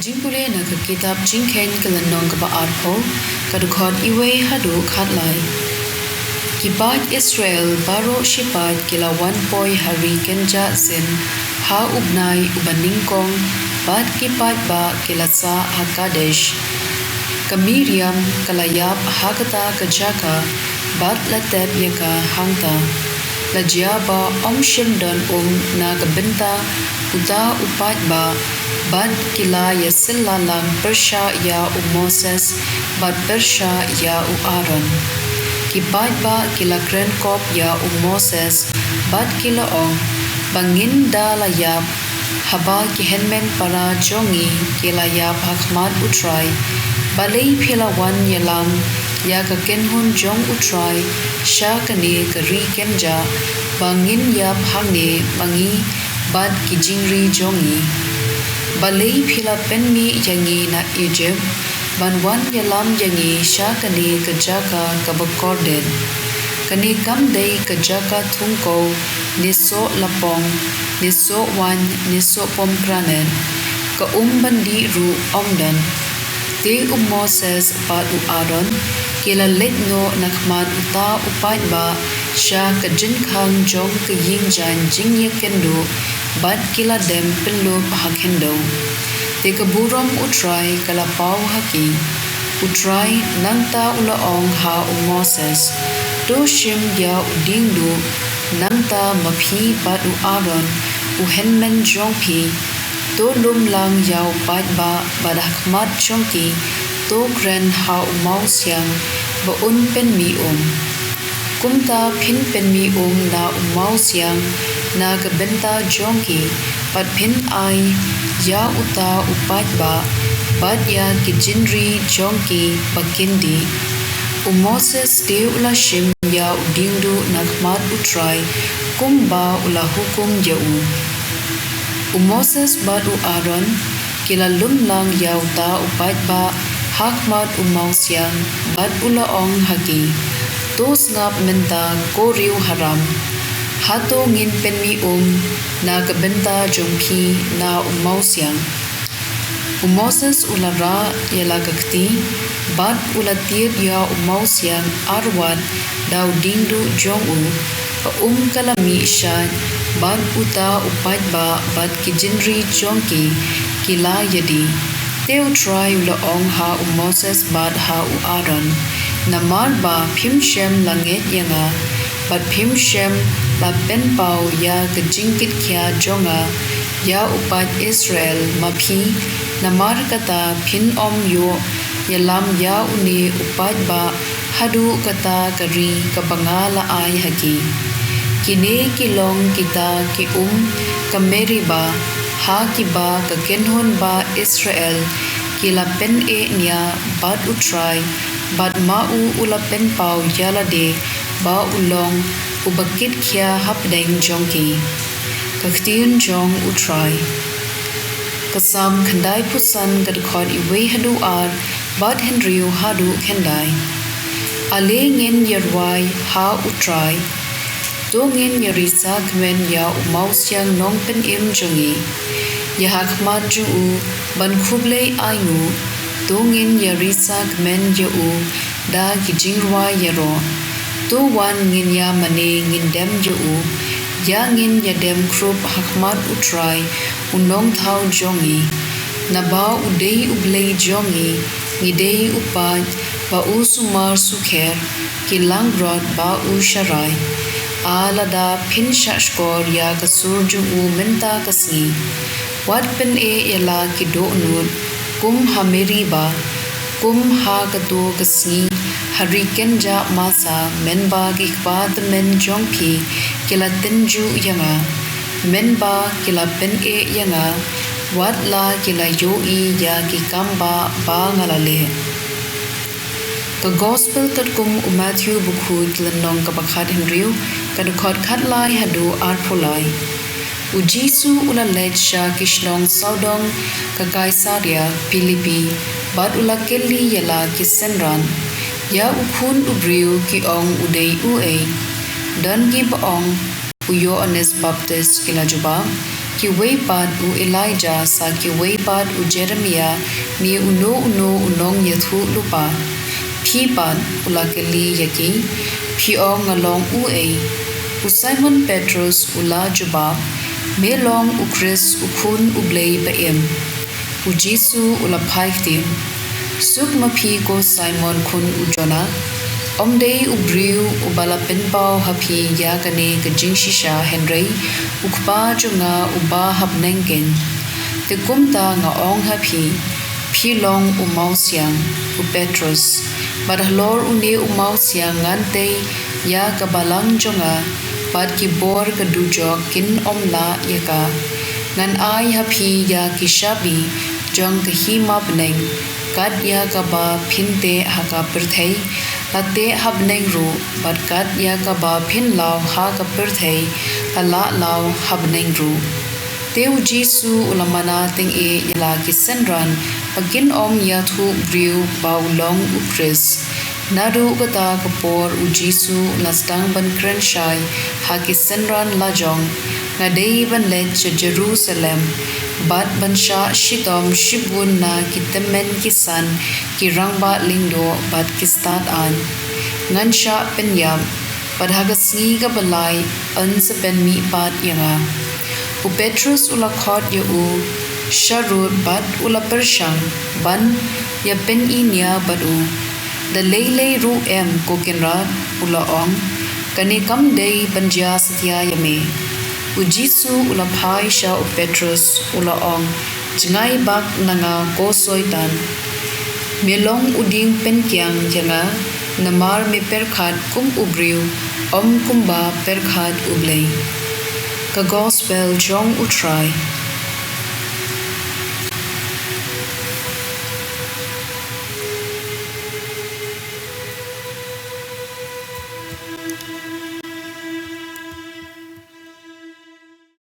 jingpule na kitab jingken kelenong ke arpo kadukot iwe hadu khatlai kibat Israel baro shipat kilawan poi hari kenja sin ha ubnai ubaningkong bat kipat ba kilasa hakadesh kamiriam kalayap hakata kajaka bat latep yaka hangta lajaba shimdan na kabenta uda upat ba bad kila yasilalang persha ya Moses bad persha ya Aaron kibat ba kila krenkop ya Moses bad kila bangin dalayap haba kihenmen para jongi kila ya hakmat utrai balei philawan yalam ya kakenhun jong utrai shakane kari kenja bangin ya bhangne mangi bad kijingri jongi balei phila penmi yangi na Egypt banwan yalam yangi shakane kajaka kabakorden kani kamdei kajaka thungko niso lapong niso wan niso pomgranen ka bandi ru omdan te Moses pa Aaron kila letno nakmat uta upat ba sha kajin khang jong ka yingjan jingye kendo bad kila dem pillo pakhendo te kaburam utrai kala pau haki utrai nangta ulaong ha Moses do shim ya udingdu nangta maphi pad Aaron uhenmen jongpi to lum lang yau pat ba badakmat chongki to gren ha mausyang ba un pen mi kumta phin pen mi na mausyang na kabenta jongki pat phin ai ya uta upat ba bad ya kijinri jongki bakindi Moses de ula shim ya udingdu nakmat utrai kumba ula hukum yau Moses badu Aaron kila lumlang yauta upat ba hakmat umausyang bad ulaong hagi tos ngap menta koriu haram hato ngin penmi na kabenta jongpi na umausyang Moses ulara yala kakti bad ulatir ya umausyang arwat daw dingdu jongu pa kalami shan bad uta upat ba bad kijinri jongki kila yadi teu try ulaong ha Moses bad ha Aaron namar ba phimshem langet yanga bad phimshem la penpau ya kajingkit kya jonga ya upat Israel maphi namar kata phin yo yalam ya uni upat ba hadu kata kari kabangala ay haki kine kilong kita ki kameri ba ha ki ba kakenhon ba Israel kila pen nya bad utrai bad mau ula pen pau yala de ba ulong ubakit kya hapdeng jongki kaktiun jong utrai kasam khandai pusan kadkhot iwe hadu ar bad henryu hadu khandai ale ngin yerwai ha utrai dongin yarisa kmen ya umausyang nong pen jongi ya hakmat ju ban khuble ainu dongin yarisa kmen ju da kijingwa yaro to wan ngin ya mane ngin dem ju ya ngin ya dem krup hakmat utrai unong thau jongi naba udei ublei jongi ngidei upat ba usumar sukher kilang rod ba usharai alada phin shashkor ya kasur ju menta kasni wat pen yala kido nur kum hameri ba kum ha kado kasni hariken ja masa menba ki kbat men jongphi kila tenju yanga menba kila pen yanga wat la kila yo ya ki kamba ba ngalale The Gospel tatkum Matthew bukhut lanong kabakhat henriu kadukot khatlai hadu arpulai Ujisu ula ledsha kishnong saudong kagaisaria Pilipi bad ula kelli yala kisenran ya ukhun ubriu ki ong udei ue dan gi baong uyo anes baptist ila juba ki weipat u Elijah sa ki weipat u Jeremiah ni uno unong yathu lupa phi pan ula keli yaki phi ong ngalong u u Simon Petrus ula juba melong u Chris u khun u Blei ba u Jesu ula phaiktim suk ma phi ko Simon khun u Jona omdei u briu u bala penpau hapi ya kane ka jingshisha Henry u khpa chunga u ba hap nengen te kumta nga ong hapi phi long u mausiang u Petrus badhlor u ne u mausiang ngante ya ka balang chunga pat ki bor ka dujok kin omla yaka ngan ai hapi ya ki shabi jong ka hima bneng kat ya ka ba phinte haka perthei late habneng ru bat kat ya ka ba phin law ha ka perthei ala law habneng ru teu Jesu ulamana teng yala ki senran pagin om ya thu briu baulong u Chris Nadu kata kapor u Jesu lastang ban krenshai ha ki senran lajong ngadei ban let cha Jerusalem bat ban sha shitom shibun na ki temen ki san ki rangba lingdo bat ki start an ngan sha penyam bat hagasngi ka balai an sa pen mi pat yanga u Petrus ula khot ya u sharut bat ula pershang ban ya pen inya bat u the lele ru em kokenrat ula ong kani kam dei banja satya yame u Jesu ula phai sha u Petrus ula ong jingai bak nanga ko soitan melong uding pen kyang janga namar me perkhat kum ubriu om kumba perkhat ublei ka gospel jong utrai